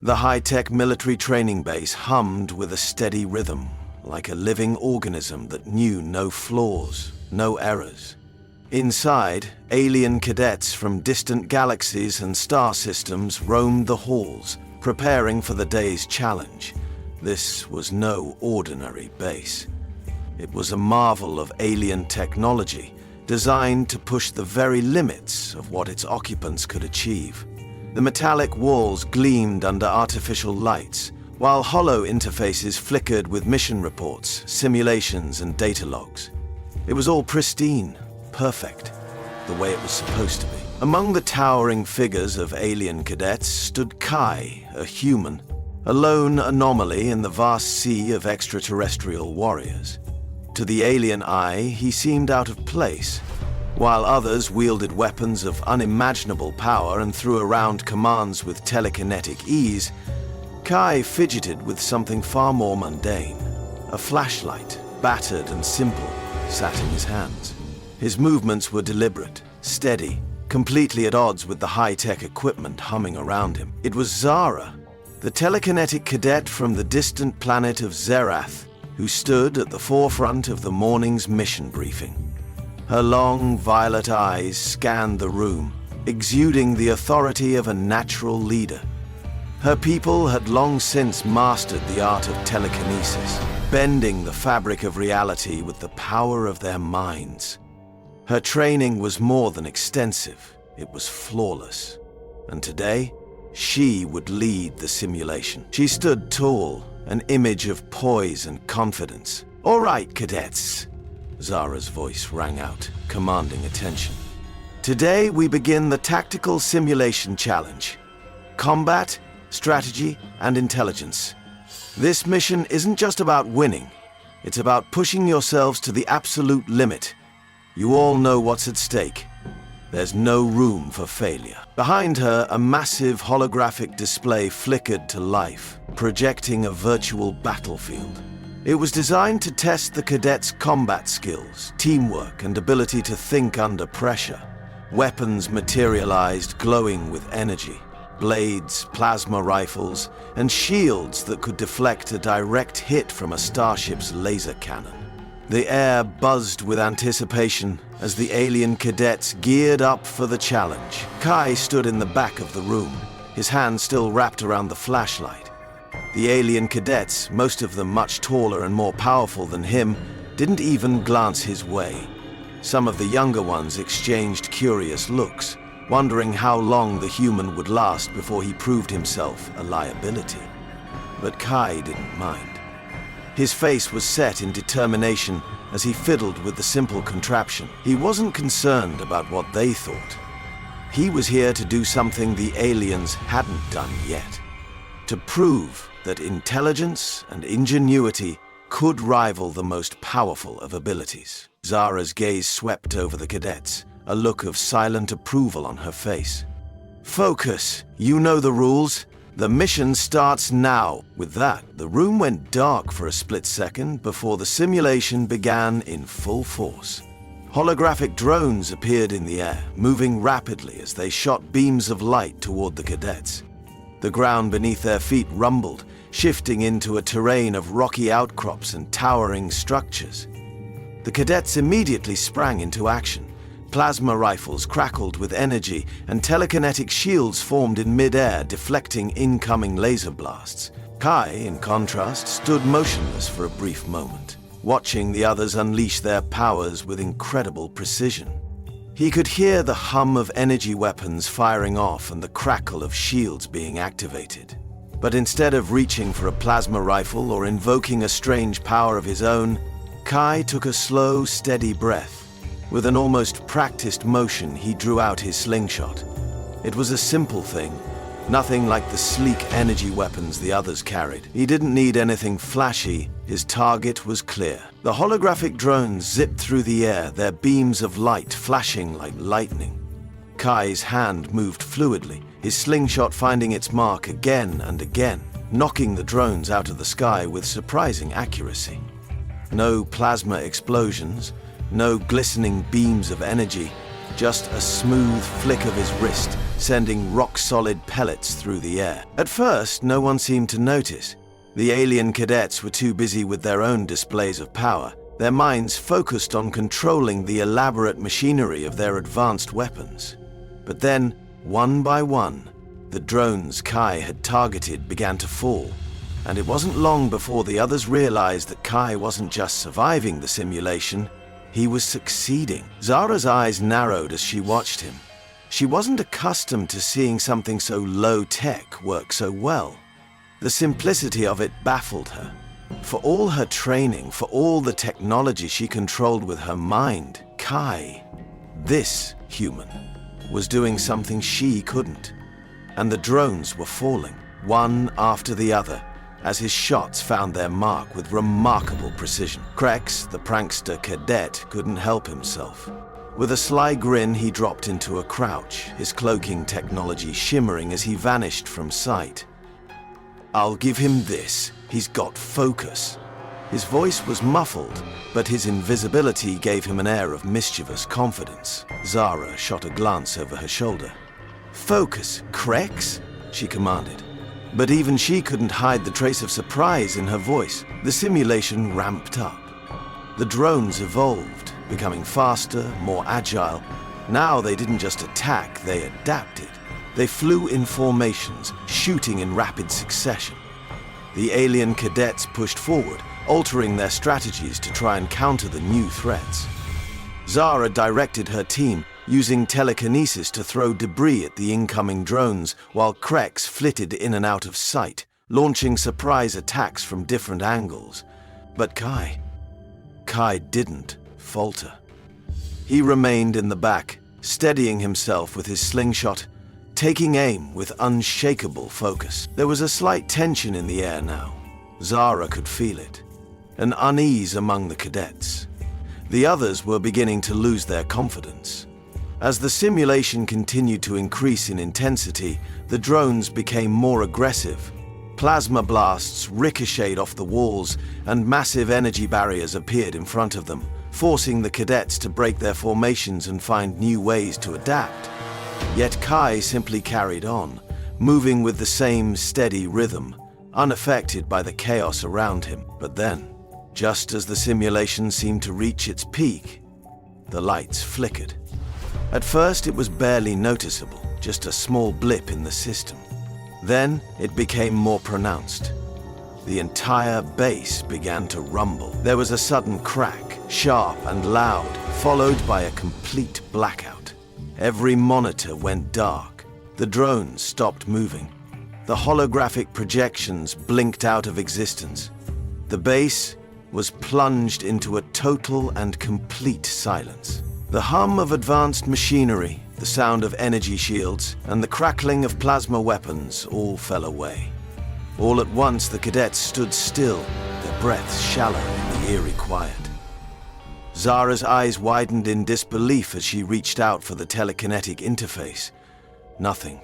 The high-tech military training base hummed with a steady rhythm, like a living organism that knew no flaws, no errors. Inside, alien cadets from distant galaxies and star systems roamed the halls, preparing for the day's challenge. This was no ordinary base. It was a marvel of alien technology, designed to push the very limits of what its occupants could achieve. The metallic walls gleamed under artificial lights, while hollow interfaces flickered with mission reports, simulations, and data logs. It was all pristine, perfect, the way it was supposed to be. Among the towering figures of alien cadets stood Kai, a human, a lone anomaly in the vast sea of extraterrestrial warriors. To the alien eye, he seemed out of place. While others wielded weapons of unimaginable power and threw around commands with telekinetic ease, Kai fidgeted with something far more mundane. A flashlight, battered and simple, sat in his hands. His movements were deliberate, steady, completely at odds with the high-tech equipment humming around him. It was Zara, the telekinetic cadet from the distant planet of Zerath, who stood at the forefront of the morning's mission briefing. Her long, violet eyes scanned the room, exuding the authority of a natural leader. Her people had long since mastered the art of telekinesis, bending the fabric of reality with the power of their minds. Her training was more than extensive, it was flawless. And today, she would lead the simulation. She stood tall, an image of poise and confidence. "All right, cadets," Zara's voice rang out, commanding attention. "Today we begin the Tactical Simulation Challenge. Combat, strategy, and intelligence. This mission isn't just about winning. It's about pushing yourselves to the absolute limit. You all know what's at stake. There's no room for failure." Behind her, a massive holographic display flickered to life, projecting a virtual battlefield. It was designed to test the cadets' combat skills, teamwork, and ability to think under pressure. Weapons materialized, glowing with energy. Blades, plasma rifles, and shields that could deflect a direct hit from a starship's laser cannon. The air buzzed with anticipation as the alien cadets geared up for the challenge. Kai stood in the back of the room, his hand still wrapped around the flashlight. The alien cadets, most of them much taller and more powerful than him, didn't even glance his way. Some of the younger ones exchanged curious looks, wondering how long the human would last before he proved himself a liability. But Kai didn't mind. His face was set in determination as he fiddled with the simple contraption. He wasn't concerned about what they thought. He was here to do something the aliens hadn't done yet. To prove that intelligence and ingenuity could rival the most powerful of abilities. Zara's gaze swept over the cadets, a look of silent approval on her face. "Focus. You know the rules. The mission starts now." With that, the room went dark for a split second before the simulation began in full force. Holographic drones appeared in the air, moving rapidly as they shot beams of light toward the cadets. The ground beneath their feet rumbled, shifting into a terrain of rocky outcrops and towering structures. The cadets immediately sprang into action. Plasma rifles crackled with energy, and telekinetic shields formed in mid-air, deflecting incoming laser blasts. Kai, in contrast, stood motionless for a brief moment, watching the others unleash their powers with incredible precision. He could hear the hum of energy weapons firing off and the crackle of shields being activated. But instead of reaching for a plasma rifle or invoking a strange power of his own, Kai took a slow, steady breath. With an almost practiced motion, he drew out his slingshot. It was a simple thing, nothing like the sleek energy weapons the others carried. He didn't need anything flashy, his target was clear. The holographic drones zipped through the air, their beams of light flashing like lightning. Kai's hand moved fluidly, his slingshot finding its mark again and again, knocking the drones out of the sky with surprising accuracy. No plasma explosions, no glistening beams of energy, just a smooth flick of his wrist, sending rock-solid pellets through the air. At first, no one seemed to notice. The alien cadets were too busy with their own displays of power, their minds focused on controlling the elaborate machinery of their advanced weapons. But then, one by one, the drones Kai had targeted began to fall, and it wasn't long before the others realized that Kai wasn't just surviving the simulation, he was succeeding. Zara's eyes narrowed as she watched him. She wasn't accustomed to seeing something so low-tech work so well. The simplicity of it baffled her. For all her training, for all the technology she controlled with her mind, Kai, this human, was doing something she couldn't. And the drones were falling, one after the other, as his shots found their mark with remarkable precision. Krex, the prankster cadet, couldn't help himself. With a sly grin, he dropped into a crouch, his cloaking technology shimmering as he vanished from sight. "I'll give him this. He's got focus." His voice was muffled, but his invisibility gave him an air of mischievous confidence. Zara shot a glance over her shoulder. "Focus, Krex," she commanded. But even she couldn't hide the trace of surprise in her voice. The simulation ramped up. The drones evolved, becoming faster, more agile. Now they didn't just attack, they adapted. They flew in formations, shooting in rapid succession. The alien cadets pushed forward, altering their strategies to try and counter the new threats. Zara directed her team, using telekinesis to throw debris at the incoming drones, while Krex flitted in and out of sight, launching surprise attacks from different angles. But Kai didn't falter. He remained in the back, steadying himself with his slingshot, taking aim with unshakable focus. There was a slight tension in the air now. Zara could feel it. An unease among the cadets. The others were beginning to lose their confidence. As the simulation continued to increase in intensity, the drones became more aggressive. Plasma blasts ricocheted off the walls, and massive energy barriers appeared in front of them, forcing the cadets to break their formations and find new ways to adapt. Yet Kai simply carried on, moving with the same steady rhythm, unaffected by the chaos around him. But then, just as the simulation seemed to reach its peak, the lights flickered. At first it was barely noticeable, just a small blip in the system. Then it became more pronounced. The entire base began to rumble. There was a sudden crack, sharp and loud, followed by a complete blackout. Every monitor went dark. The drones stopped moving. The holographic projections blinked out of existence. The base was plunged into a total and complete silence. The hum of advanced machinery, the sound of energy shields, and the crackling of plasma weapons all fell away. All at once the cadets stood still, their breaths shallow in the eerie quiet. Zara's eyes widened in disbelief as she reached out for the telekinetic interface. Nothing.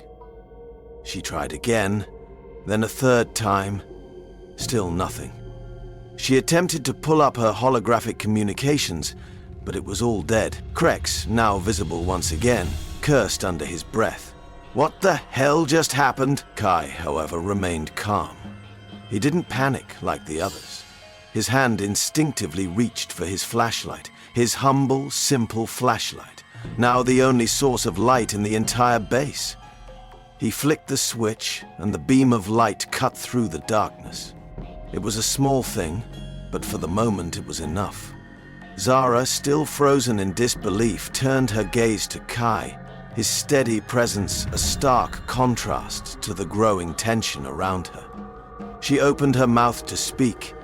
She tried again, then a third time. Still nothing. She attempted to pull up her holographic communications, but it was all dead. Krex, now visible once again, cursed under his breath. What the hell just happened? Kai, however, remained calm. He didn't panic like the others. His hand instinctively reached for his flashlight, his humble, simple flashlight, now the only source of light in the entire base. He flicked the switch, and the beam of light cut through the darkness. It was a small thing, but for the moment it was enough. Zara, still frozen in disbelief, turned her gaze to Kai, his steady presence a stark contrast to the growing tension around her. She opened her mouth to speak,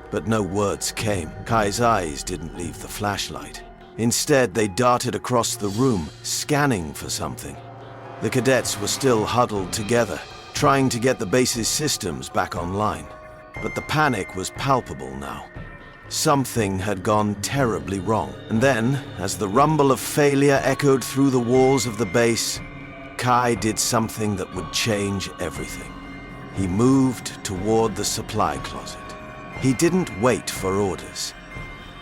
but no words came. Kai's eyes didn't leave the flashlight. Instead, they darted across the room, scanning for something. The cadets were still huddled together, trying to get the base's systems back online. But the panic was palpable now. Something had gone terribly wrong. And then, as the rumble of failure echoed through the walls of the base, Kai did something that would change everything. He moved toward the supply closet. He didn't wait for orders.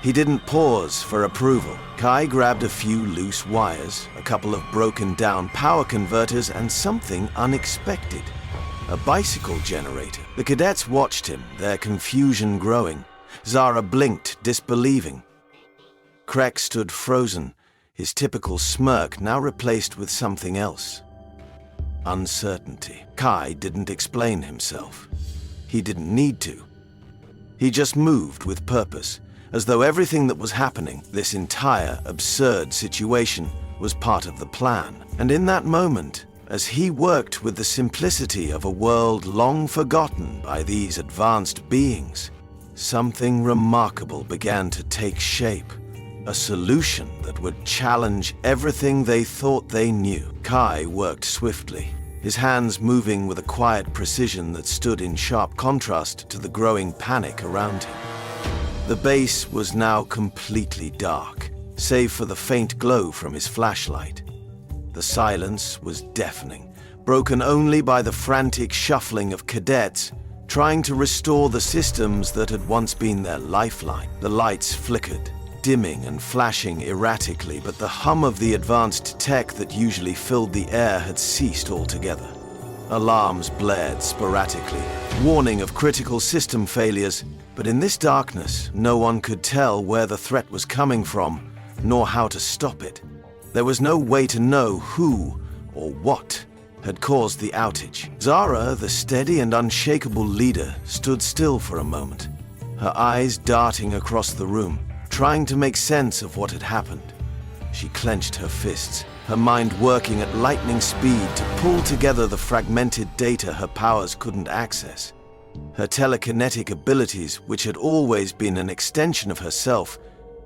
He didn't pause for approval. Kai grabbed a few loose wires, a couple of broken down power converters, and something unexpected. A bicycle generator. The cadets watched him, their confusion growing. Zara blinked, disbelieving. Krek stood frozen, his typical smirk now replaced with something else. Uncertainty. Kai didn't explain himself. He didn't need to. He just moved with purpose, as though everything that was happening, this entire absurd situation, was part of the plan. And in that moment, as he worked with the simplicity of a world long forgotten by these advanced beings, something remarkable began to take shape. A solution that would challenge everything they thought they knew. Kai worked swiftly, his hands moving with a quiet precision that stood in sharp contrast to the growing panic around him. The base was now completely dark, save for the faint glow from his flashlight. The silence was deafening, broken only by the frantic shuffling of cadets trying to restore the systems that had once been their lifeline. The lights flickered, dimming and flashing erratically, but the hum of the advanced tech that usually filled the air had ceased altogether. Alarms blared sporadically, warning of critical system failures, but in this darkness, no one could tell where the threat was coming from, nor how to stop it. There was no way to know who or what had caused the outage. Zara, the steady and unshakable leader, stood still for a moment, her eyes darting across the room, trying to make sense of what had happened. She clenched her fists, her mind working at lightning speed to pull together the fragmented data her powers couldn't access. Her telekinetic abilities, which had always been an extension of herself,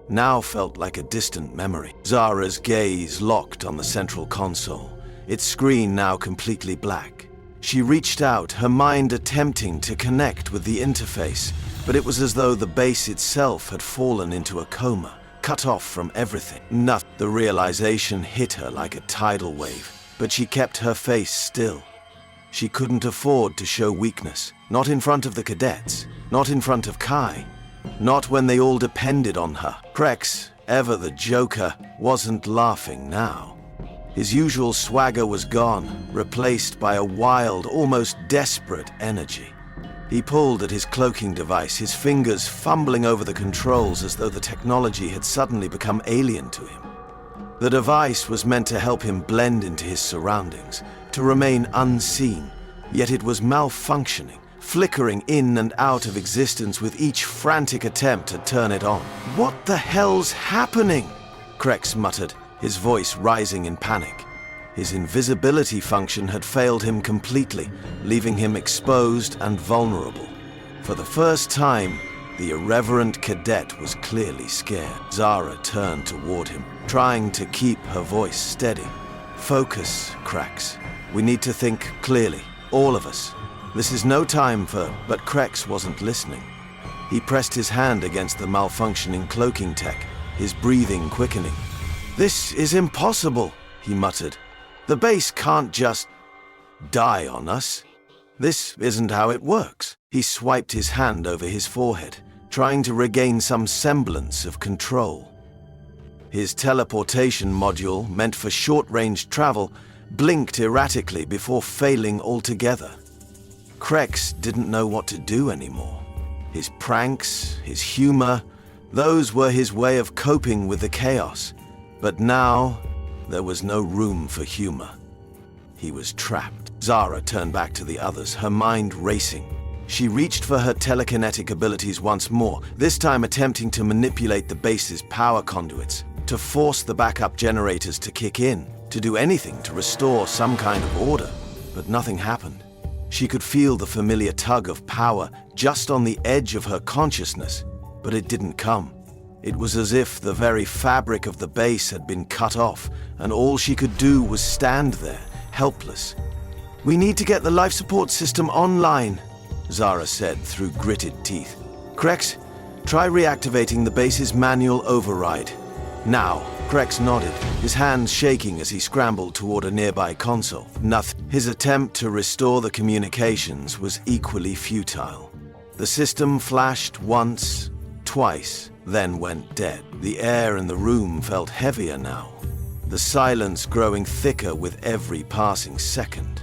now felt like a distant memory. Zara's gaze locked on the central console, its screen now completely black. She reached out, her mind attempting to connect with the interface, but it was as though the base itself had fallen into a coma, cut off from everything. Nothing. The realization hit her like a tidal wave, but she kept her face still. She couldn't afford to show weakness, not in front of the cadets, not in front of Kai, not when they all depended on her. Krex, ever the joker, wasn't laughing now. His usual swagger was gone, replaced by a wild, almost desperate energy. He pulled at his cloaking device, his fingers fumbling over the controls as though the technology had suddenly become alien to him. The device was meant to help him blend into his surroundings, to remain unseen, yet it was malfunctioning, flickering in and out of existence with each frantic attempt to turn it on. "What the hell's happening?" Krex muttered, his voice rising in panic. His invisibility function had failed him completely, leaving him exposed and vulnerable. For the first time, the irreverent cadet was clearly scared. Zara turned toward him, trying to keep her voice steady. "Focus, Krex. We need to think clearly, all of us. This is no time for..." But Krex wasn't listening. He pressed his hand against the malfunctioning cloaking tech, his breathing quickening. "This is impossible," he muttered. "The base can't just die on us. This isn't how it works." He swiped his hand over his forehead, trying to regain some semblance of control. His teleportation module, meant for short-range travel, blinked erratically before failing altogether. Krex didn't know what to do anymore. His pranks, his humor, those were his way of coping with the chaos. But now, there was no room for humor. He was trapped. Zara turned back to the others, her mind racing. She reached for her telekinetic abilities once more, this time attempting to manipulate the base's power conduits, to force the backup generators to kick in, to do anything to restore some kind of order. But nothing happened. She could feel the familiar tug of power just on the edge of her consciousness, but it didn't come. It was as if the very fabric of the base had been cut off, and all she could do was stand there, helpless. "We need to get the life support system online," Zara said through gritted teeth. "Krex, try reactivating the base's manual override. Now." Krex nodded, his hands shaking as he scrambled toward a nearby console. Nothing. His attempt to restore the communications was equally futile. The system flashed once, twice, then went dead. The air in the room felt heavier now, the silence growing thicker with every passing second.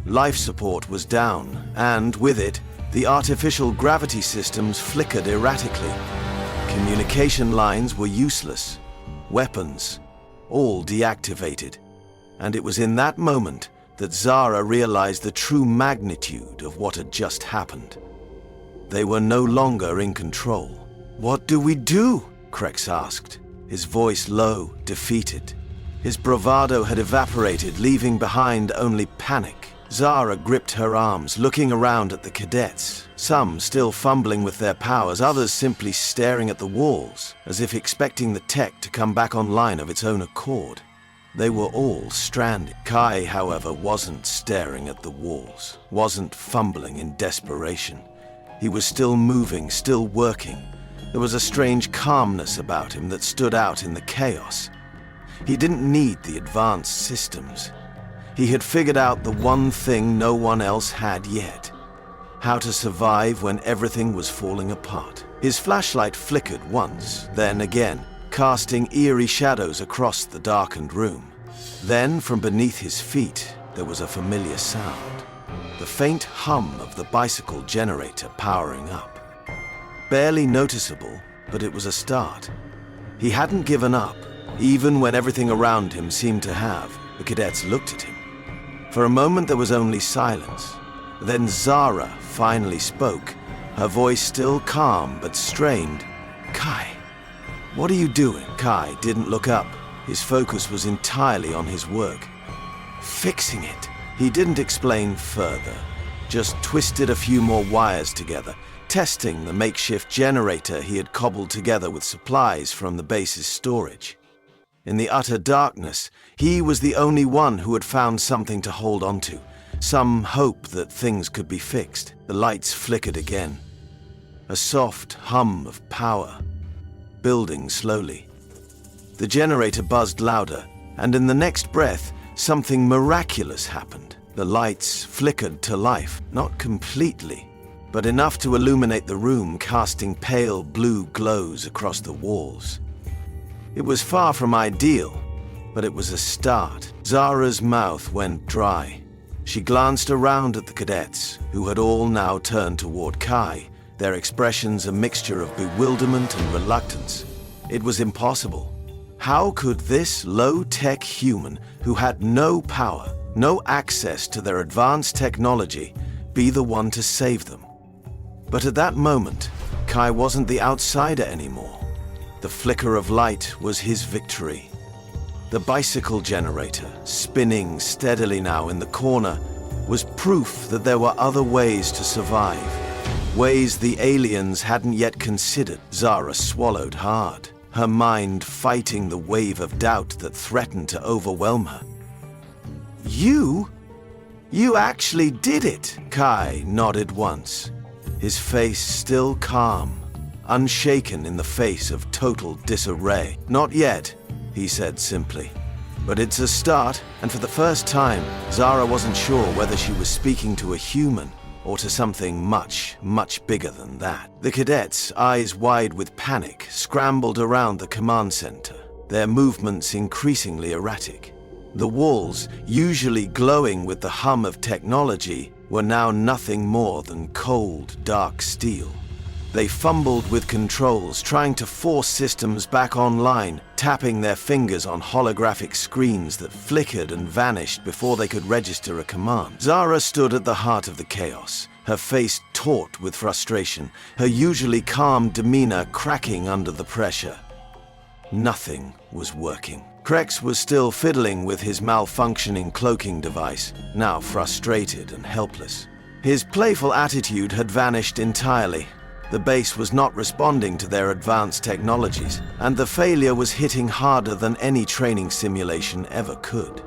Life support was down, and with it, the artificial gravity systems flickered erratically. Communication lines were useless, weapons, all deactivated. And it was in that moment that Zara realized the true magnitude of what had just happened. They were no longer in control. "What do we do?" Krex asked, his voice low, defeated. His bravado had evaporated, leaving behind only panic. Zara gripped her arms, looking around at the cadets, some still fumbling with their powers, others simply staring at the walls, as if expecting the tech to come back online of its own accord. They were all stranded. Kai, however, wasn't staring at the walls, wasn't fumbling in desperation. He was still moving, still working. There was a strange calmness about him that stood out in the chaos. He didn't need the advanced systems. He had figured out the one thing no one else had yet: how to survive when everything was falling apart. His flashlight flickered once, then again, casting eerie shadows across the darkened room. Then, from beneath his feet, there was a familiar sound. The faint hum of the bicycle generator powering up. Barely noticeable, but it was a start. He hadn't given up, even when everything around him seemed to have. The cadets looked at him. For a moment there was only silence. Then Zara finally spoke, her voice still calm but strained. "Kai, what are you doing?" Kai didn't look up. His focus was entirely on his work. "Fixing it." He didn't explain further, just twisted a few more wires together, testing the makeshift generator he had cobbled together with supplies from the base's storage. In the utter darkness, he was the only one who had found something to hold on to, some hope that things could be fixed. The lights flickered again. A soft hum of power, building slowly. The generator buzzed louder, and in the next breath, something miraculous happened. The lights flickered to life, not completely, but enough to illuminate the room, casting pale blue glows across the walls. It was far from ideal, but it was a start. Zara's mouth went dry. She glanced around at the cadets, who had all now turned toward Kai, their expressions a mixture of bewilderment and reluctance. It was impossible. How could this low-tech human, who had no power, no access to their advanced technology, be the one to save them? But at that moment, Kai wasn't the outsider anymore. The flicker of light was his victory. The bicycle generator, spinning steadily now in the corner, was proof that there were other ways to survive. Ways the aliens hadn't yet considered. Zara swallowed hard, her mind fighting the wave of doubt that threatened to overwhelm her. You actually did it!" Kai nodded once, his face still calm, unshaken in the face of total disarray. "Not yet," he said simply. "But it's a start," and for the first time, Zara wasn't sure whether she was speaking to a human or to something much, much bigger than that. The cadets, eyes wide with panic, scrambled around the command center, their movements increasingly erratic. The walls, usually glowing with the hum of technology, were now nothing more than cold, dark steel. They fumbled with controls, trying to force systems back online, tapping their fingers on holographic screens that flickered and vanished before they could register a command. Zara stood at the heart of the chaos, her face taut with frustration, her usually calm demeanor cracking under the pressure. Nothing was working. Krex was still fiddling with his malfunctioning cloaking device, now frustrated and helpless. His playful attitude had vanished entirely. The base was not responding to their advanced technologies, and the failure was hitting harder than any training simulation ever could.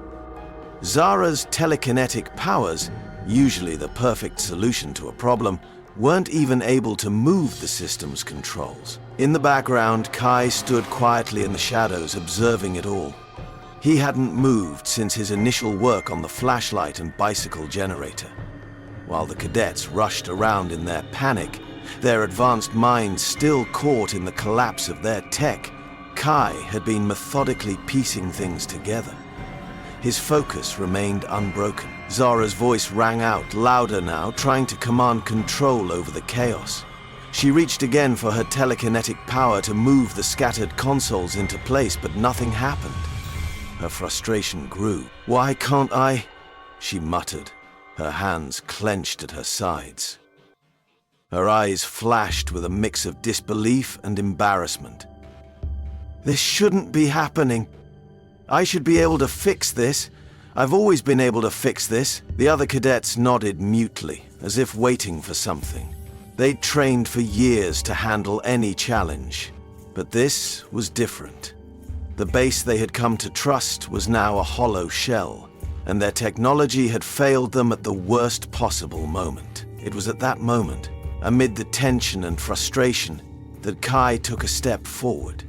Zara's telekinetic powers, usually the perfect solution to a problem, weren't even able to move the system's controls. In the background, Kai stood quietly in the shadows, observing it all. He hadn't moved since his initial work on the flashlight and bicycle generator. While the cadets rushed around in their panic, Their advanced minds still caught in the collapse of their tech, Kai had been methodically piecing things together. His focus remained unbroken. Zara's voice rang out, louder now, trying to command control over the chaos. She reached again for her telekinetic power to move the scattered consoles into place, but nothing happened. Her frustration grew. "Why can't I?" she muttered, her hands clenched at her sides. Her eyes flashed with a mix of disbelief and embarrassment. "This shouldn't be happening. I should be able to fix this. I've always been able to fix this." The other cadets nodded mutely, as if waiting for something. They'd trained for years to handle any challenge, but this was different. The base they had come to trust was now a hollow shell, and their technology had failed them at the worst possible moment. It was at that moment, amid the tension and frustration, that Kai took a step forward.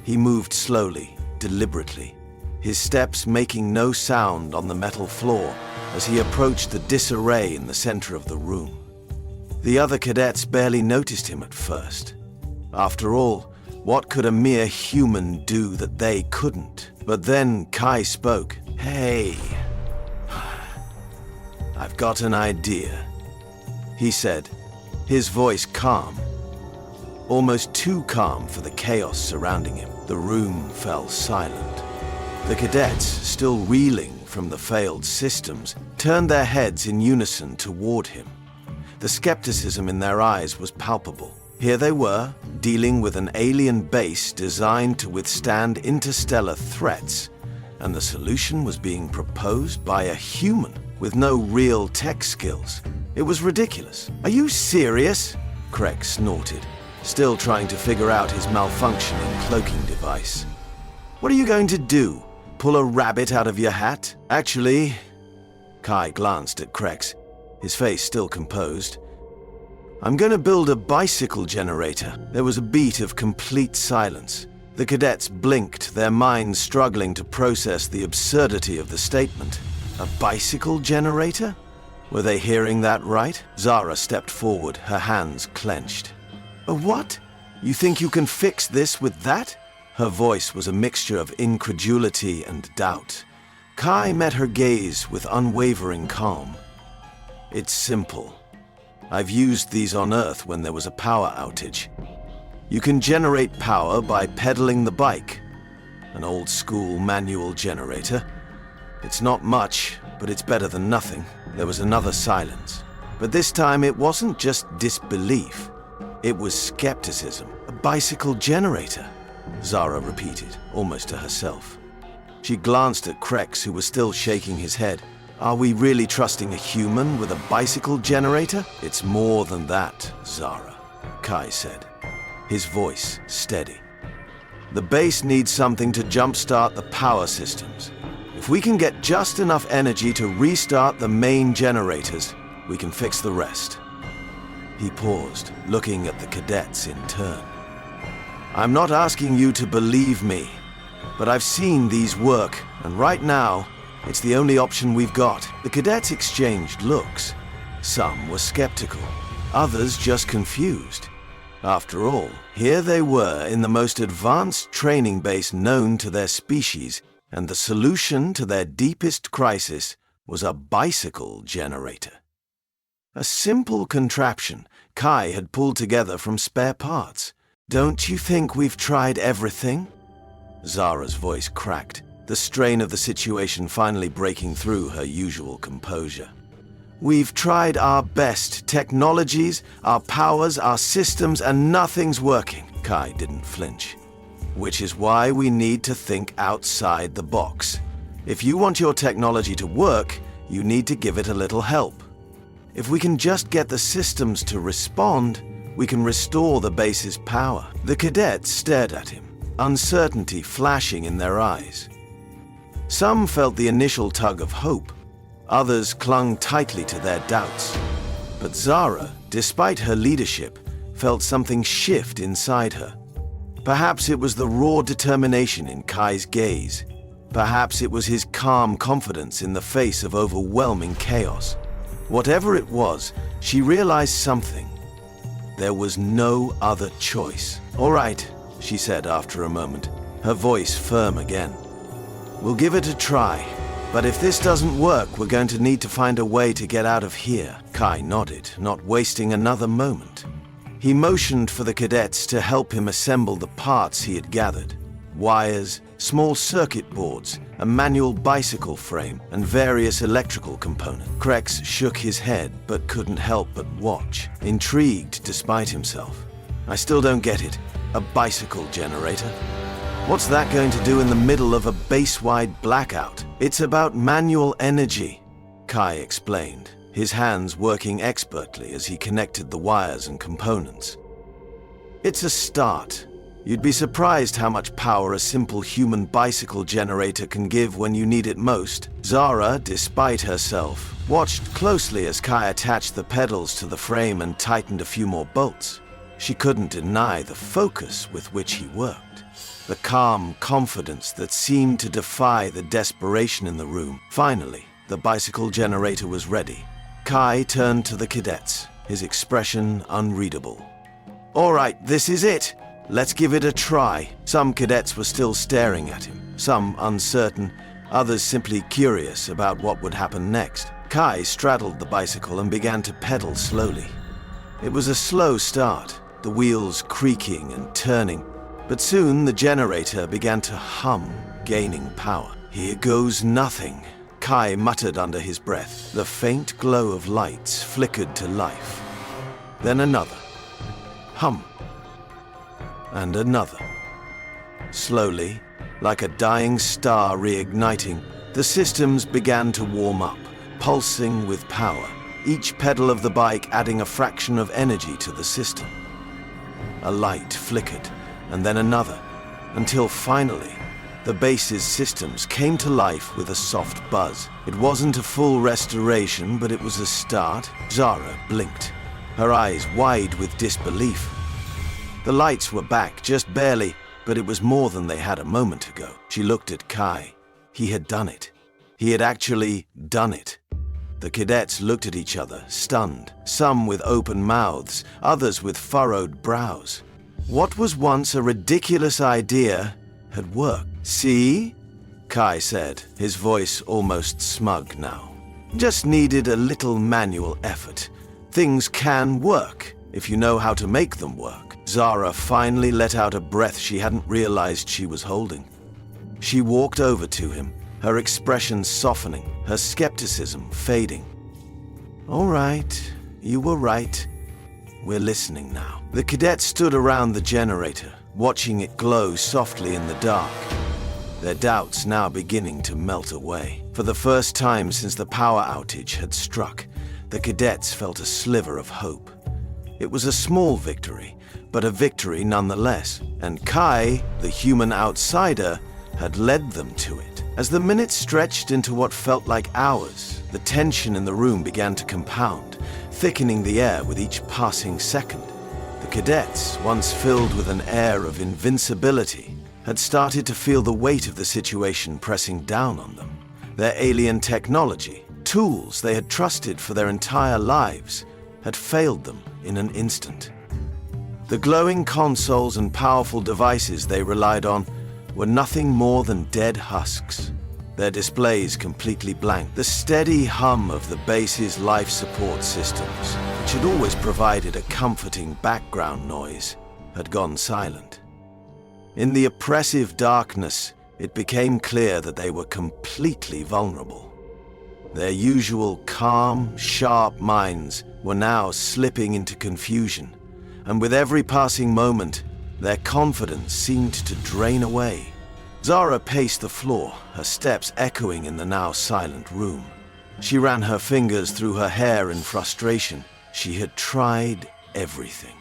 He moved slowly, deliberately, his steps making no sound on the metal floor as he approached the disarray in the center of the room. The other cadets barely noticed him at first. After all, what could a mere human do that they couldn't? But then Kai spoke. "Hey, I've got an idea," he said, his voice calm, almost too calm for the chaos surrounding him. The room fell silent. The cadets, still reeling from the failed systems, turned their heads in unison toward him. The skepticism in their eyes was palpable. Here they were, dealing with an alien base designed to withstand interstellar threats, and the solution was being proposed by a human with no real tech skills. It was ridiculous. "Are you serious?" Craig snorted, still trying to figure out his malfunctioning cloaking device. "What are you going to do? Pull a rabbit out of your hat?" "Actually," Kai glanced at Krex, his face still composed, "I'm going to build a bicycle generator." There was a beat of complete silence. The cadets blinked, their minds struggling to process the absurdity of the statement. A bicycle generator? Were they hearing that right? Zara stepped forward, her hands clenched. "A what? You think you can fix this with that?" Her voice was a mixture of incredulity and doubt. Kai met her gaze with unwavering calm. "It's simple. I've used these on Earth when there was a power outage. You can generate power by pedaling the bike. An old-school manual generator. It's not much, but it's better than nothing." There was another silence. But this time it wasn't just disbelief. It was skepticism. "A bicycle generator," Zara repeated, almost to herself. She glanced at Krex, who was still shaking his head. "Are we really trusting a human with a bicycle generator?" "It's more than that, Zara," Kai said, his voice steady. "The base needs something to jumpstart the power systems. If we can get just enough energy to restart the main generators, we can fix the rest." He paused, looking at the cadets in turn. "I'm not asking you to believe me, but I've seen these work, and right now, it's the only option we've got." The cadets exchanged looks. Some were skeptical, others just confused. After all, here they were in the most advanced training base known to their species, and the solution to their deepest crisis was a bicycle generator. A simple contraption Kai had pulled together from spare parts. "Don't you think we've tried everything?" Zara's voice cracked, the strain of the situation finally breaking through her usual composure. "We've tried our best technologies, our powers, our systems, and nothing's working." Kai didn't flinch. "Which is why we need to think outside the box. If you want your technology to work, you need to give it a little help. If we can just get the systems to respond, we can restore the base's power." The cadets stared at him, uncertainty flashing in their eyes. Some felt the initial tug of hope. Others clung tightly to their doubts. But Zara, despite her leadership, felt something shift inside her. Perhaps it was the raw determination in Kai's gaze. Perhaps it was his calm confidence in the face of overwhelming chaos. Whatever it was, she realized something. There was no other choice. "All right," she said after a moment, her voice firm again. "We'll give it a try. But if this doesn't work, we're going to need to find a way to get out of here." Kai nodded, not wasting another moment. He motioned for the cadets to help him assemble the parts he had gathered. Wires, small circuit boards, a manual bicycle frame, and various electrical components. Krex shook his head, but couldn't help but watch, intrigued despite himself. "I still don't get it. A bicycle generator? What's that going to do in the middle of a base-wide blackout?" "It's about manual energy," Kai explained, his hands working expertly as he connected the wires and components. "It's a start. You'd be surprised how much power a simple human bicycle generator can give when you need it most." Zara, despite herself, watched closely as Kai attached the pedals to the frame and tightened a few more bolts. She couldn't deny the focus with which he worked, the calm confidence that seemed to defy the desperation in the room. Finally, the bicycle generator was ready. Kai turned to the cadets, his expression unreadable. "All right, this is it. Let's give it a try." Some cadets were still staring at him, some uncertain, others simply curious about what would happen next. Kai straddled the bicycle and began to pedal slowly. It was a slow start, the wheels creaking and turning, but soon the generator began to hum, gaining power. "Here goes nothing," Kai muttered under his breath. The faint glow of lights flickered to life. Then another. Hum. And another. Slowly, like a dying star reigniting, the systems began to warm up, pulsing with power, each pedal of the bike adding a fraction of energy to the system. A light flickered, and then another, until finally, the base's systems came to life with a soft buzz. It wasn't a full restoration, but it was a start. Zara blinked, her eyes wide with disbelief. The lights were back, just barely, but it was more than they had a moment ago. She looked at Kai. He had done it. He had actually done it. The cadets looked at each other, stunned, some with open mouths, others with furrowed brows. What was once a ridiculous idea had worked. "See?" Kai said, his voice almost smug now. "Just needed a little manual effort. Things can work, if you know how to make them work." Zara finally let out a breath she hadn't realized she was holding. She walked over to him, her expression softening, her skepticism fading. "All right, you were right. We're listening now." The cadets stood around the generator, watching it glow softly in the dark, their doubts now beginning to melt away. For the first time since the power outage had struck, the cadets felt a sliver of hope. It was a small victory, but a victory nonetheless, and Kai, the human outsider, had led them to it. As the minutes stretched into what felt like hours, the tension in the room began to compound, thickening the air with each passing second. The cadets, once filled with an air of invincibility, had started to feel the weight of the situation pressing down on them. Their alien technology, tools they had trusted for their entire lives, had failed them in an instant. The glowing consoles and powerful devices they relied on were nothing more than dead husks, their displays completely blank. The steady hum of the base's life support systems, which had always provided a comforting background noise, had gone silent. In the oppressive darkness, it became clear that they were completely vulnerable. Their usual calm, sharp minds were now slipping into confusion, and with every passing moment, their confidence seemed to drain away. Zara paced the floor, her steps echoing in the now silent room. She ran her fingers through her hair in frustration. She had tried everything.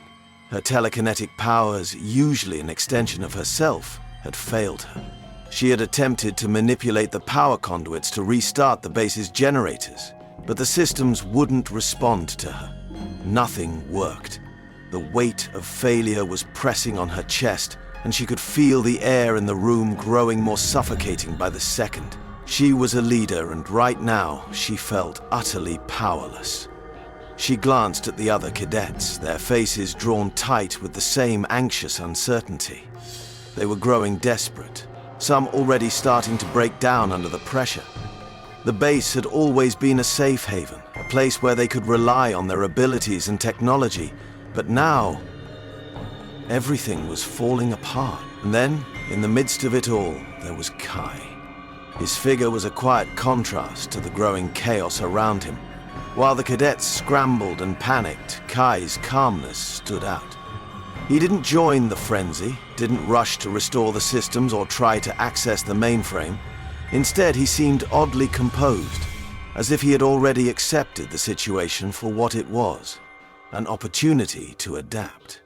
Her telekinetic powers, usually an extension of herself, had failed her. She had attempted to manipulate the power conduits to restart the base's generators, but the systems wouldn't respond to her. Nothing worked. The weight of failure was pressing on her chest, and she could feel the air in the room growing more suffocating by the second. She was a leader, and right now she felt utterly powerless. She glanced at the other cadets, their faces drawn tight with the same anxious uncertainty. They were growing desperate, some already starting to break down under the pressure. The base had always been a safe haven, a place where they could rely on their abilities and technology, but now everything was falling apart. And then, in the midst of it all, there was Kai. His figure was a quiet contrast to the growing chaos around him. While the cadets scrambled and panicked, Kai's calmness stood out. He didn't join the frenzy, didn't rush to restore the systems or try to access the mainframe. Instead, he seemed oddly composed, as if he had already accepted the situation for what it was, an opportunity to adapt.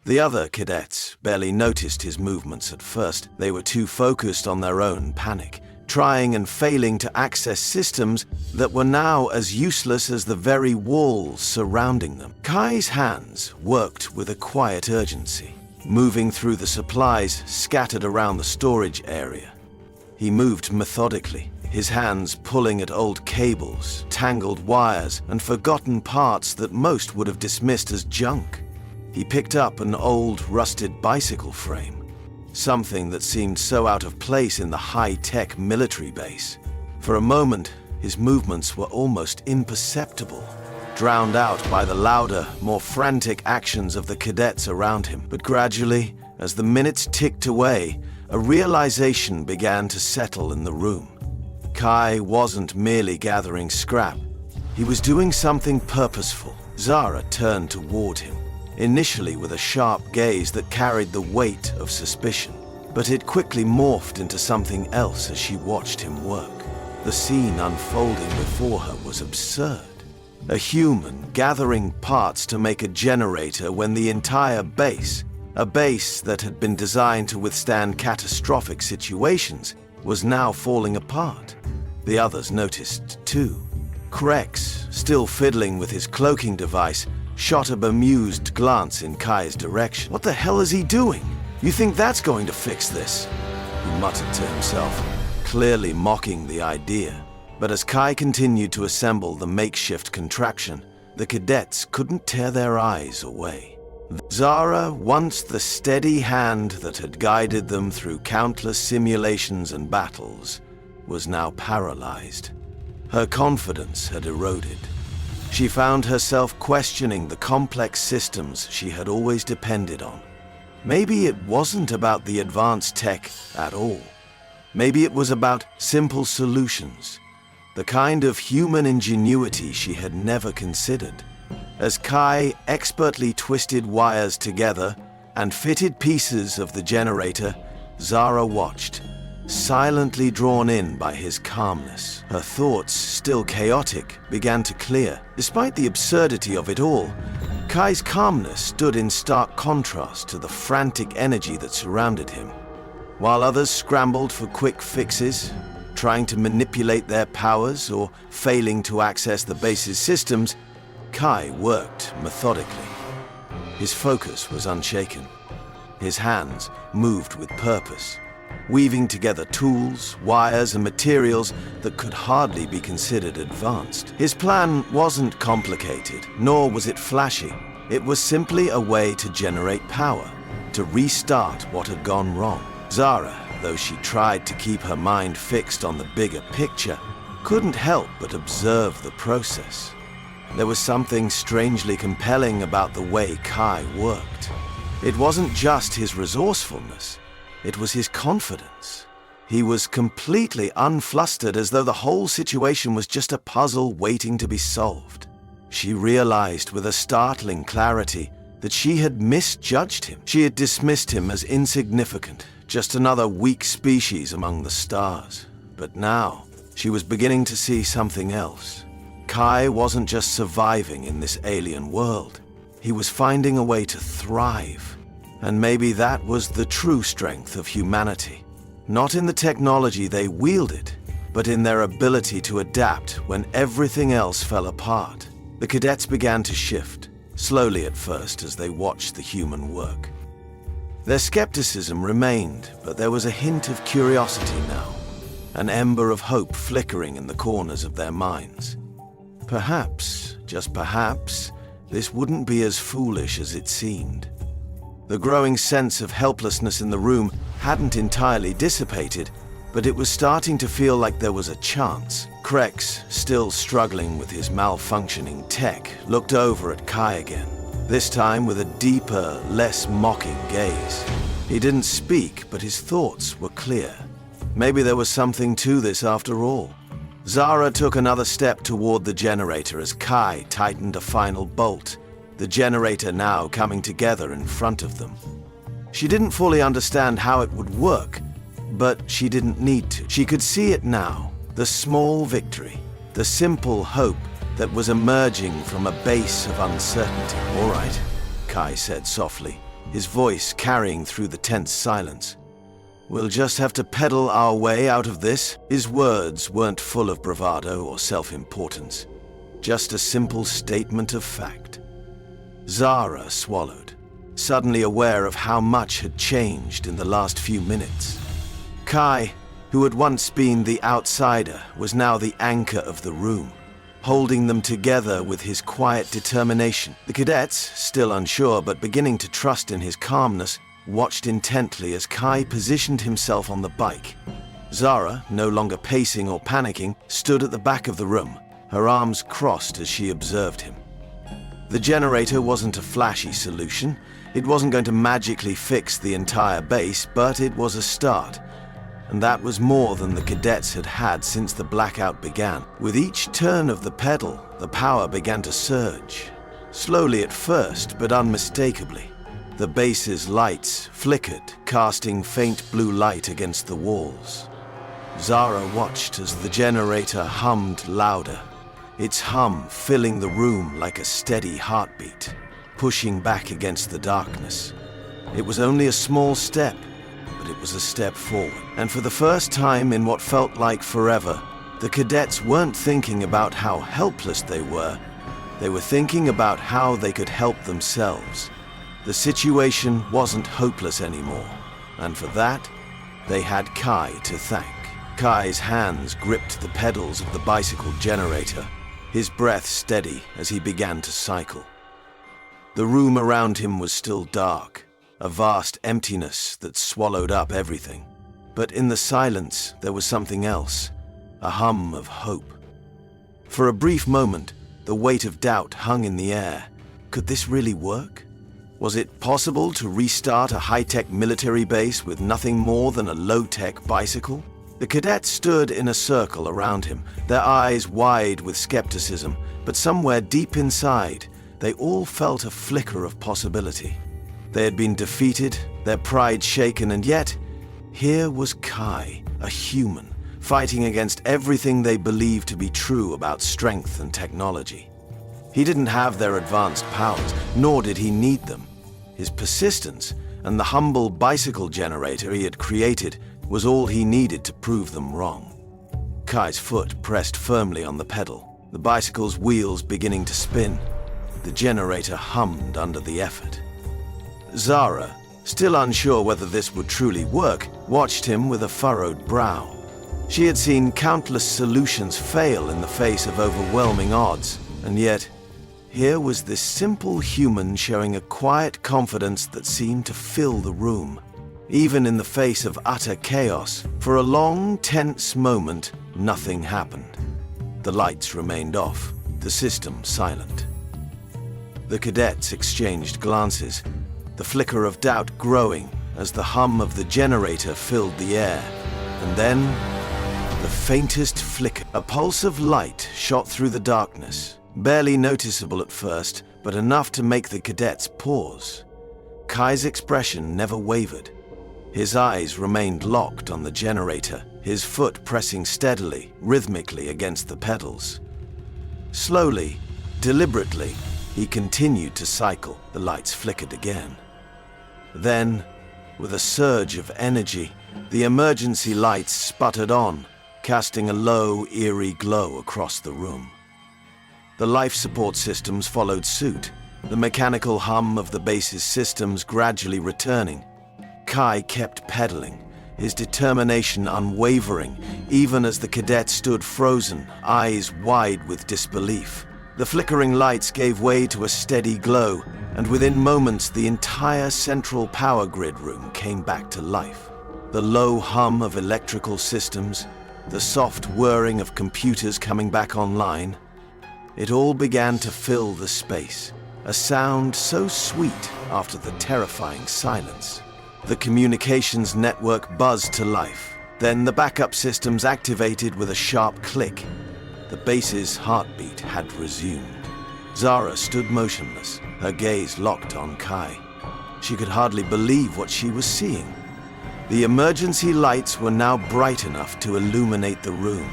The other cadets barely noticed his movements at first. They were too focused on their own panic, trying and failing to access systems that were now as useless as the very walls surrounding them. Kai's hands worked with a quiet urgency, moving through the supplies scattered around the storage area. He moved methodically, his hands pulling at old cables, tangled wires, and forgotten parts that most would have dismissed as junk. He picked up an old, rusted bicycle frame, something that seemed so out of place in the high-tech military base. For a moment, his movements were almost imperceptible, drowned out by the louder, more frantic actions of the cadets around him. But gradually, as the minutes ticked away, a realization began to settle in the room. Kai wasn't merely gathering scrap. He was doing something purposeful. Zara turned toward him, initially with a sharp gaze that carried the weight of suspicion. But it quickly morphed into something else as she watched him work. The scene unfolding before her was absurd. A human gathering parts to make a generator when the entire base, a base that had been designed to withstand catastrophic situations, was now falling apart. The others noticed too. Krex, still fiddling with his cloaking device, shot a bemused glance in Kai's direction. "What the hell is he doing? You think that's going to fix this?" he muttered to himself, clearly mocking the idea. But as Kai continued to assemble the makeshift contraption, the cadets couldn't tear their eyes away. Zara, once the steady hand that had guided them through countless simulations and battles, was now paralyzed. Her confidence had eroded. She found herself questioning the complex systems she had always depended on. Maybe it wasn't about the advanced tech at all. Maybe it was about simple solutions, the kind of human ingenuity she had never considered. As Kai expertly twisted wires together and fitted pieces of the generator, Zara watched, silently drawn in by his calmness. Her thoughts, still chaotic, began to clear. Despite the absurdity of it all, Kai's calmness stood in stark contrast to the frantic energy that surrounded him. While others scrambled for quick fixes, trying to manipulate their powers or failing to access the base's systems, Kai worked methodically. His focus was unshaken. His hands moved with purpose, weaving together tools, wires, and materials that could hardly be considered advanced. His plan wasn't complicated, nor was it flashy. It was simply a way to generate power, to restart what had gone wrong. Zara, though she tried to keep her mind fixed on the bigger picture, couldn't help but observe the process. There was something strangely compelling about the way Kai worked. It wasn't just his resourcefulness. It was his confidence. He was completely unflustered, as though the whole situation was just a puzzle waiting to be solved. She realized with a startling clarity that she had misjudged him. She had dismissed him as insignificant, just another weak species among the stars. But now, she was beginning to see something else. Kai wasn't just surviving in this alien world. He was finding a way to thrive. And maybe that was the true strength of humanity. Not in the technology they wielded, but in their ability to adapt when everything else fell apart. The cadets began to shift, slowly at first as they watched the human work. Their skepticism remained, but there was a hint of curiosity now, an ember of hope flickering in the corners of their minds. Perhaps, just perhaps, this wouldn't be as foolish as it seemed. The growing sense of helplessness in the room hadn't entirely dissipated, but it was starting to feel like there was a chance. Krex, still struggling with his malfunctioning tech, looked over at Kai again, this time with a deeper, less mocking gaze. He didn't speak, but his thoughts were clear. Maybe there was something to this after all. Zara took another step toward the generator as Kai tightened a final bolt, the generator now coming together in front of them. She didn't fully understand how it would work, but she didn't need to. She could see it now, the small victory, the simple hope that was emerging from a base of uncertainty. "All right," Kai said softly, his voice carrying through the tense silence. "We'll just have to pedal our way out of this." His words weren't full of bravado or self-importance, just a simple statement of fact. Zara swallowed, suddenly aware of how much had changed in the last few minutes. Kai, who had once been the outsider, was now the anchor of the room, holding them together with his quiet determination. The cadets, still unsure but beginning to trust in his calmness, watched intently as Kai positioned himself on the bike. Zara, no longer pacing or panicking, stood at the back of the room, her arms crossed as she observed him. The generator wasn't a flashy solution. It wasn't going to magically fix the entire base, but it was a start. And that was more than the cadets had had since the blackout began. With each turn of the pedal, the power began to surge. Slowly at first, but unmistakably. The base's lights flickered, casting faint blue light against the walls. Zara watched as the generator hummed louder, its hum filling the room like a steady heartbeat, pushing back against the darkness. It was only a small step, but it was a step forward. And for the first time in what felt like forever, the cadets weren't thinking about how helpless they were. They were thinking about how they could help themselves. The situation wasn't hopeless anymore, and for that, they had Kai to thank. Kai's hands gripped the pedals of the bicycle generator, his breath steady as he began to cycle. The room around him was still dark, a vast emptiness that swallowed up everything. But in the silence, there was something else, a hum of hope. For a brief moment, the weight of doubt hung in the air. Could this really work? Was it possible to restart a high-tech military base with nothing more than a low-tech bicycle? The cadets stood in a circle around him, their eyes wide with skepticism, but somewhere deep inside, they all felt a flicker of possibility. They had been defeated, their pride shaken, and yet, here was Kai, a human, fighting against everything they believed to be true about strength and technology. He didn't have their advanced powers, nor did he need them. His persistence and the humble bicycle generator he had created was all he needed to prove them wrong. Kai's foot pressed firmly on the pedal, the bicycle's wheels beginning to spin. The generator hummed under the effort. Zara, still unsure whether this would truly work, watched him with a furrowed brow. She had seen countless solutions fail in the face of overwhelming odds, and yet, here was this simple human showing a quiet confidence that seemed to fill the room. Even in the face of utter chaos, for a long, tense moment, nothing happened. The lights remained off, the system silent. The cadets exchanged glances, the flicker of doubt growing as the hum of the generator filled the air. And then, the faintest flicker. A pulse of light shot through the darkness, barely noticeable at first, but enough to make the cadets pause. Kai's expression never wavered. His eyes remained locked on the generator, his foot pressing steadily, rhythmically against the pedals. Slowly, deliberately, he continued to cycle. The lights flickered again. Then, with a surge of energy, the emergency lights sputtered on, casting a low, eerie glow across the room. The life support systems followed suit, the mechanical hum of the base's systems gradually returning. Kai kept pedaling, his determination unwavering, even as the cadet stood frozen, eyes wide with disbelief. The flickering lights gave way to a steady glow, and within moments the entire central power grid room came back to life. The low hum of electrical systems, the soft whirring of computers coming back online, it all began to fill the space, a sound so sweet after the terrifying silence. The communications network buzzed to life. Then the backup systems activated with a sharp click. The base's heartbeat had resumed. Zara stood motionless, her gaze locked on Kai. She could hardly believe what she was seeing. The emergency lights were now bright enough to illuminate the room.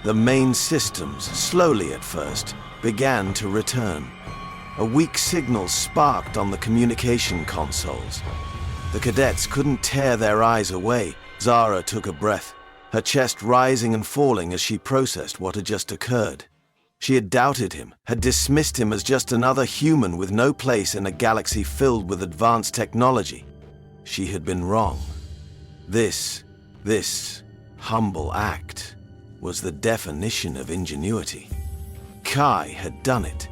The main systems, slowly at first, began to return. A weak signal sparked on the communication consoles. The cadets couldn't tear their eyes away. Zara took a breath, her chest rising and falling as she processed what had just occurred. She had doubted him, had dismissed him as just another human with no place in a galaxy filled with advanced technology. She had been wrong. This humble act was the definition of ingenuity. Kai had done it.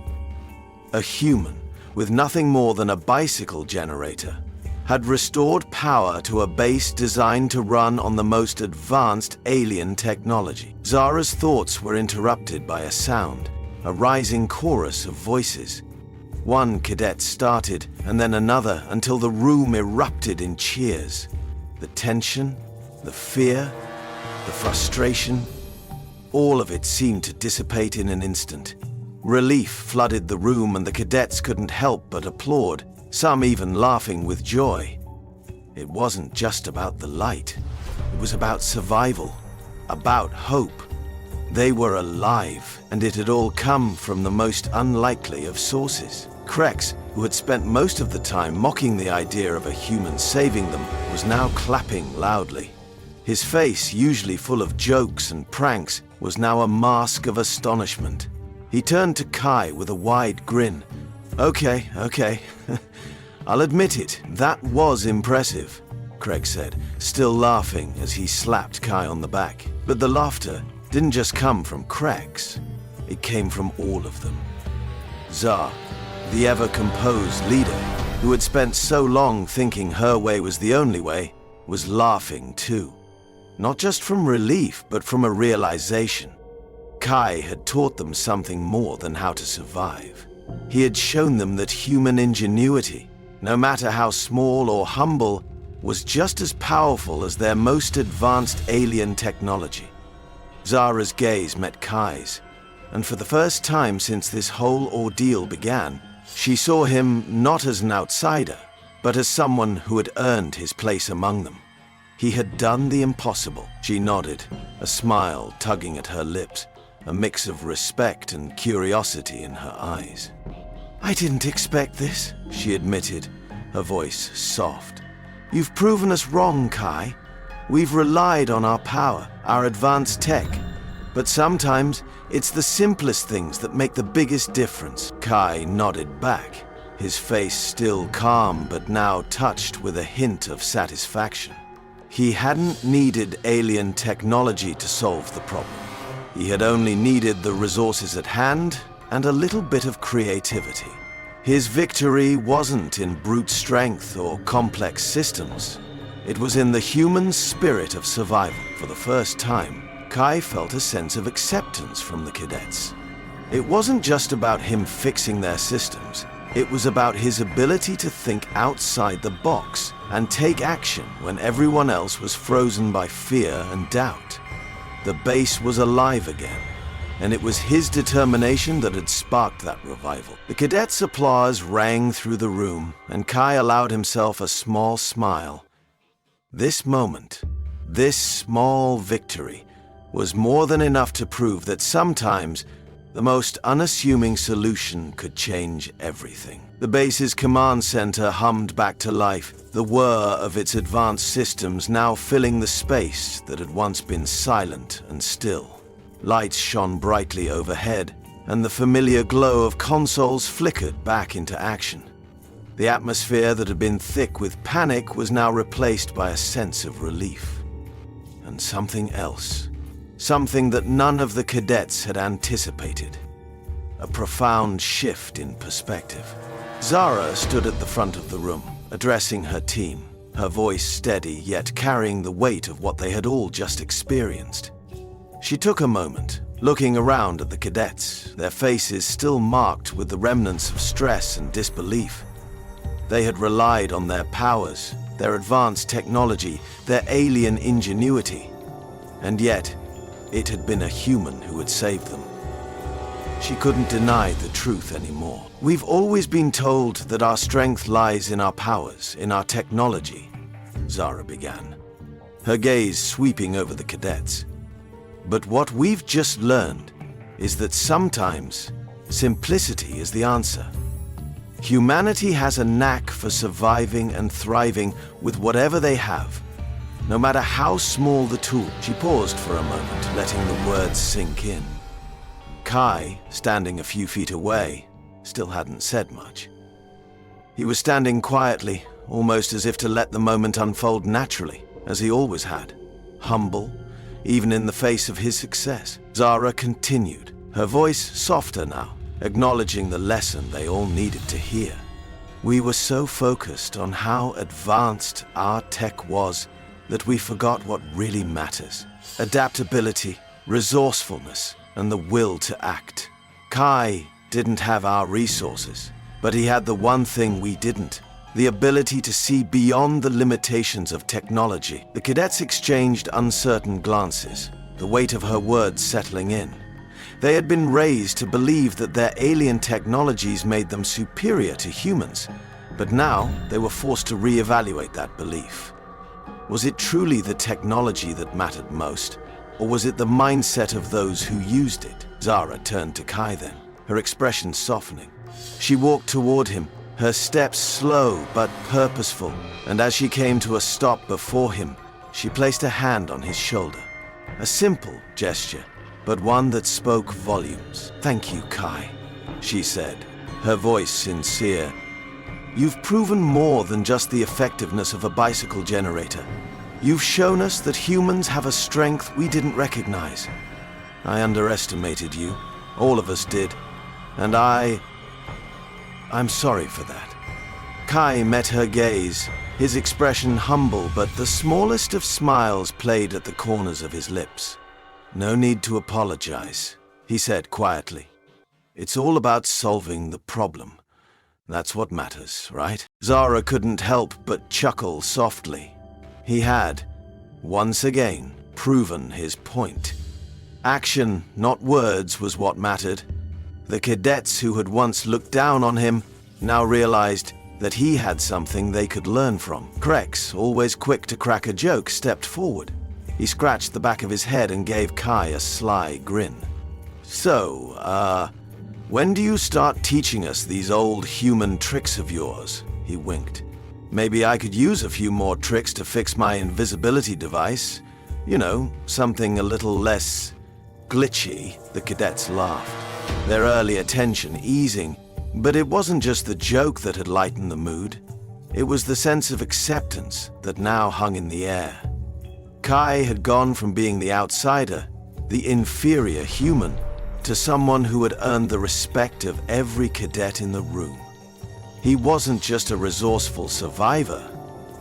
A human, with nothing more than a bicycle generator, had restored power to a base designed to run on the most advanced alien technology. Zara's thoughts were interrupted by a sound, a rising chorus of voices. One cadet started, and then another, until the room erupted in cheers. The tension, the fear, the frustration, all of it seemed to dissipate in an instant. Relief flooded the room, and the cadets couldn't help but applaud, some even laughing with joy. It wasn't just about the light. It was about survival, about hope. They were alive, and it had all come from the most unlikely of sources. Krex, who had spent most of the time mocking the idea of a human saving them, was now clapping loudly. His face, usually full of jokes and pranks, was now a mask of astonishment. He turned to Kai with a wide grin. Okay. I'll admit it, that was impressive, Craig said, still laughing as he slapped Kai on the back. But the laughter didn't just come from Krex. It came from all of them. Zar, the ever-composed leader, who had spent so long thinking her way was the only way, was laughing too. Not just from relief, but from a realization. Kai had taught them something more than how to survive. He had shown them that human ingenuity, no matter how small or humble, was just as powerful as their most advanced alien technology. Zara's gaze met Kai's, and for the first time since this whole ordeal began, she saw him not as an outsider, but as someone who had earned his place among them. He had done the impossible. She nodded, a smile tugging at her lips, a mix of respect and curiosity in her eyes. I didn't expect this, she admitted, her voice soft. You've proven us wrong, Kai. We've relied on our power, our advanced tech. But sometimes it's the simplest things that make the biggest difference. Kai nodded back, his face still calm but now touched with a hint of satisfaction. He hadn't needed alien technology to solve the problem. He had only needed the resources at hand and a little bit of creativity. His victory wasn't in brute strength or complex systems. It was in the human spirit of survival. For the first time, Kai felt a sense of acceptance from the cadets. It wasn't just about him fixing their systems. It was about his ability to think outside the box and take action when everyone else was frozen by fear and doubt. The base was alive again, and it was his determination that had sparked that revival. The cadets' applause rang through the room, and Kai allowed himself a small smile. This moment, this small victory, was more than enough to prove that sometimes the most unassuming solution could change everything. The base's command center hummed back to life, the whir of its advanced systems now filling the space that had once been silent and still. Lights shone brightly overhead, and the familiar glow of consoles flickered back into action. The atmosphere that had been thick with panic was now replaced by a sense of relief. And something else. Something that none of the cadets had anticipated. a profound shift in perspective. Zara stood at the front of the room, addressing her team, her voice steady yet carrying the weight of what they had all just experienced. She took a moment, looking around at the cadets, their faces still marked with the remnants of stress and disbelief. They had relied on their powers, their advanced technology, their alien ingenuity, and yet it had been a human who had saved them. She couldn't deny the truth anymore. We've always been told that our strength lies in our powers, in our technology, Zara began, her gaze sweeping over the cadets. But what we've just learned is that sometimes simplicity is the answer. Humanity has a knack for surviving and thriving with whatever they have, no matter how small the tool. She paused for a moment, letting the words sink in. Kai, standing a few feet away, still hadn't said much. He was standing quietly, almost as if to let the moment unfold naturally, as he always had, humble, even in the face of his success. Zara continued, her voice softer now, acknowledging the lesson they all needed to hear. We were so focused on how advanced our tech was that we forgot what really matters: adaptability, resourcefulness, and the will to act. Kai didn't have our resources, but he had the one thing we didn't: the ability to see beyond the limitations of technology. The cadets exchanged uncertain glances, the weight of her words settling in. They had been raised to believe that their alien technologies made them superior to humans, but now they were forced to reevaluate that belief. Was it truly the technology that mattered most, or was it the mindset of those who used it? Zara turned to Kai then, her expression softening. She walked toward him, her steps slow but purposeful, and as she came to a stop before him, she placed a hand on his shoulder. A simple gesture, but one that spoke volumes. "Thank you, Kai," she said, her voice sincere. "You've proven more than just the effectiveness of a bicycle generator. You've shown us that humans have a strength we didn't recognize. I underestimated you. All of us did. And I'm sorry for that." Kai met her gaze, his expression humble, but the smallest of smiles played at the corners of his lips. "No need to apologize," he said quietly. "It's all about solving the problem. That's what matters, right?" Zara couldn't help but chuckle softly. He had, once again, proven his point. Action, not words, was what mattered. The cadets who had once looked down on him now realized that he had something they could learn from. Krex, always quick to crack a joke, stepped forward. He scratched the back of his head and gave Kai a sly grin. "So, when do you start teaching us these old human tricks of yours?" He winked. "Maybe I could use a few more tricks to fix my invisibility device. You know, something a little less glitchy." The cadets laughed, their earlier tension easing, but it wasn't just the joke that had lightened the mood. It was the sense of acceptance that now hung in the air. Kai had gone from being the outsider, the inferior human, to someone who had earned the respect of every cadet in the room. He wasn't just a resourceful survivor,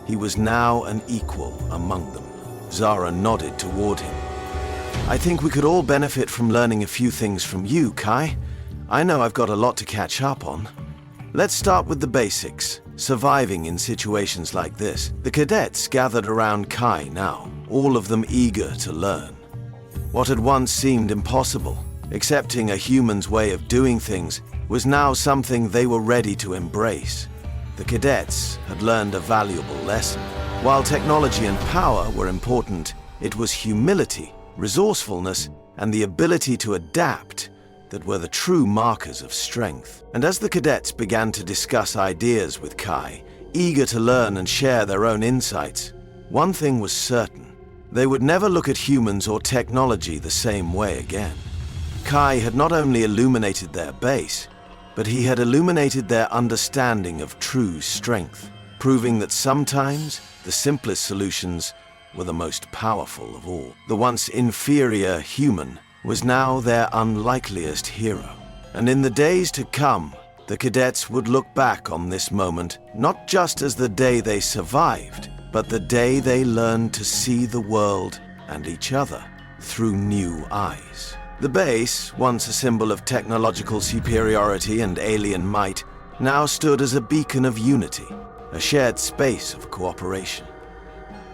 he was now an equal among them. Zara nodded toward him. "I think we could all benefit from learning a few things from you, Kai. I know I've got a lot to catch up on. Let's start with the basics, surviving in situations like this." The cadets gathered around Kai now, all of them eager to learn. What had once seemed impossible, accepting a human's way of doing things, was now something they were ready to embrace. The cadets had learned a valuable lesson. While technology and power were important, it was humility, resourcefulness, and the ability to adapt that were the true markers of strength. And as the cadets began to discuss ideas with Kai, eager to learn and share their own insights, one thing was certain: they would never look at humans or technology the same way again. Kai had not only illuminated their base, but he had illuminated their understanding of true strength, proving that sometimes the simplest solutions were the most powerful of all. The once inferior human was now their unlikeliest hero. And in the days to come, the cadets would look back on this moment not just as the day they survived, but the day they learned to see the world and each other through new eyes. The base, once a symbol of technological superiority and alien might, now stood as a beacon of unity, a shared space of cooperation.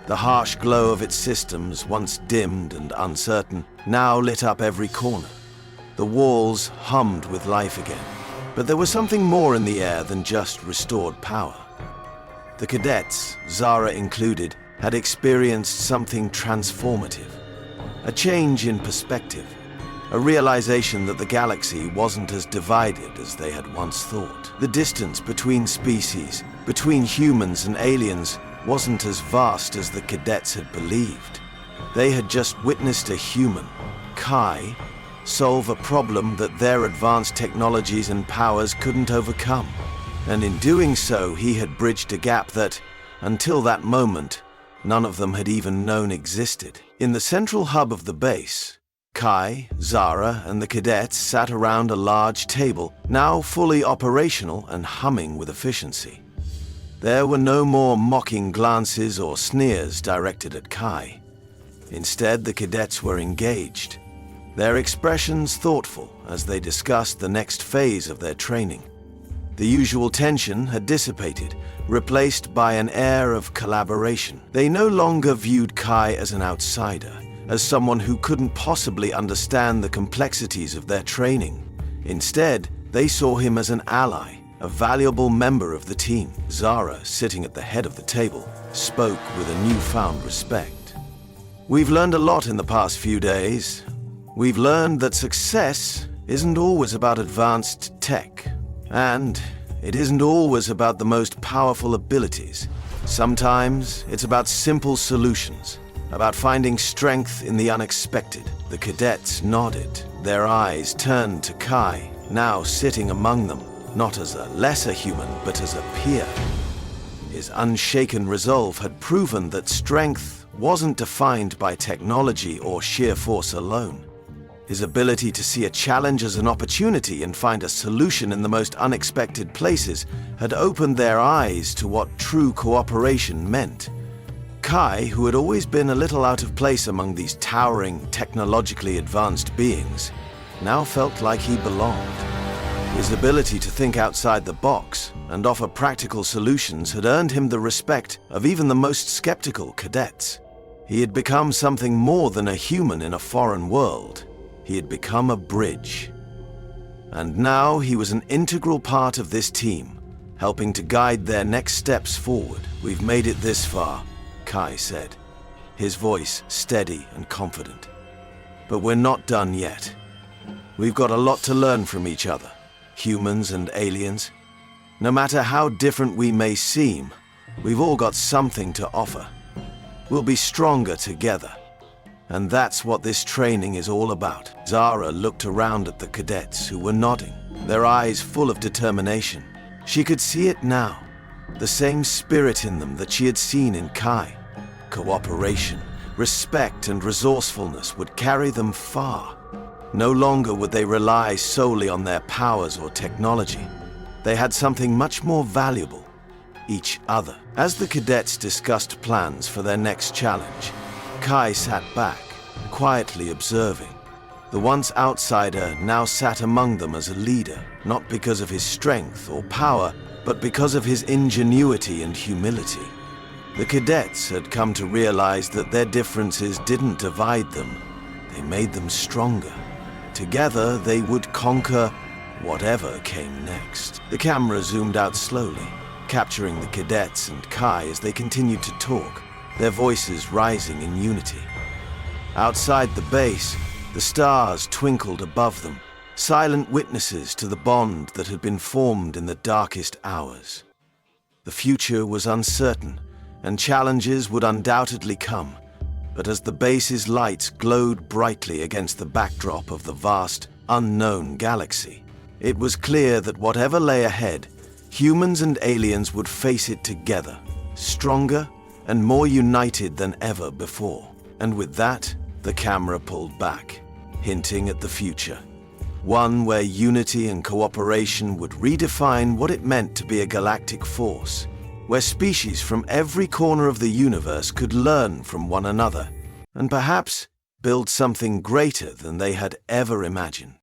The harsh glow of its systems, once dimmed and uncertain, now lit up every corner. The walls hummed with life again, but there was something more in the air than just restored power. The cadets, Zara included, had experienced something transformative. A change in perspective, a realization that the galaxy wasn't as divided as they had once thought. The distance between species, between humans and aliens, wasn't as vast as the cadets had believed. They had just witnessed a human, Kai, solve a problem that their advanced technologies and powers couldn't overcome. And in doing so, he had bridged a gap that, until that moment, none of them had even known existed. In the central hub of the base, Kai, Zara, and the cadets sat around a large table, now fully operational and humming with efficiency. There were no more mocking glances or sneers directed at Kai. Instead, the cadets were engaged, their expressions thoughtful as they discussed the next phase of their training. The usual tension had dissipated, replaced by an air of collaboration. They no longer viewed Kai as an outsider, as someone who couldn't possibly understand the complexities of their training. Instead, they saw him as an ally, a valuable member of the team. Zara, sitting at the head of the table, spoke with a newfound respect. We've learned a lot in the past few days. We've learned that success isn't always about advanced tech, and it isn't always about the most powerful abilities. Sometimes it's about simple solutions, about finding strength in the unexpected. The cadets nodded, their eyes turned to Kai, now sitting among them, not as a lesser human, but as a peer. His unshaken resolve had proven that strength wasn't defined by technology or sheer force alone. His ability to see a challenge as an opportunity and find a solution in the most unexpected places had opened their eyes to what true cooperation meant. Kai, who had always been a little out of place among these towering, technologically advanced beings, now felt like he belonged. His ability to think outside the box and offer practical solutions had earned him the respect of even the most skeptical cadets. He had become something more than a human in a foreign world. He had become a bridge. And now he was an integral part of this team, helping to guide their next steps forward. We've made it this far, Kai said, his voice steady and confident. But we're not done yet. We've got a lot to learn from each other, humans and aliens. No matter how different we may seem, we've all got something to offer. We'll be stronger together. And that's what this training is all about. Zara looked around at the cadets who were nodding, their eyes full of determination. She could see it now, the same spirit in them that she had seen in Kai. Cooperation, respect, and resourcefulness would carry them far. No longer would they rely solely on their powers or technology. They had something much more valuable, each other. As the cadets discussed plans for their next challenge, Kai sat back, quietly observing. The once outsider now sat among them as a leader, not because of his strength or power, but because of his ingenuity and humility. The cadets had come to realize that their differences didn't divide them, they made them stronger. Together, they would conquer whatever came next. The camera zoomed out slowly, capturing the cadets and Kai as they continued to talk, their voices rising in unity. Outside the base, the stars twinkled above them, silent witnesses to the bond that had been formed in the darkest hours. The future was uncertain, and challenges would undoubtedly come, but as the base's lights glowed brightly against the backdrop of the vast, unknown galaxy, it was clear that whatever lay ahead, humans and aliens would face it together, stronger and more united than ever before. And with that, the camera pulled back, hinting at the future. One where unity and cooperation would redefine what it meant to be a galactic force, where species from every corner of the universe could learn from one another, and perhaps build something greater than they had ever imagined.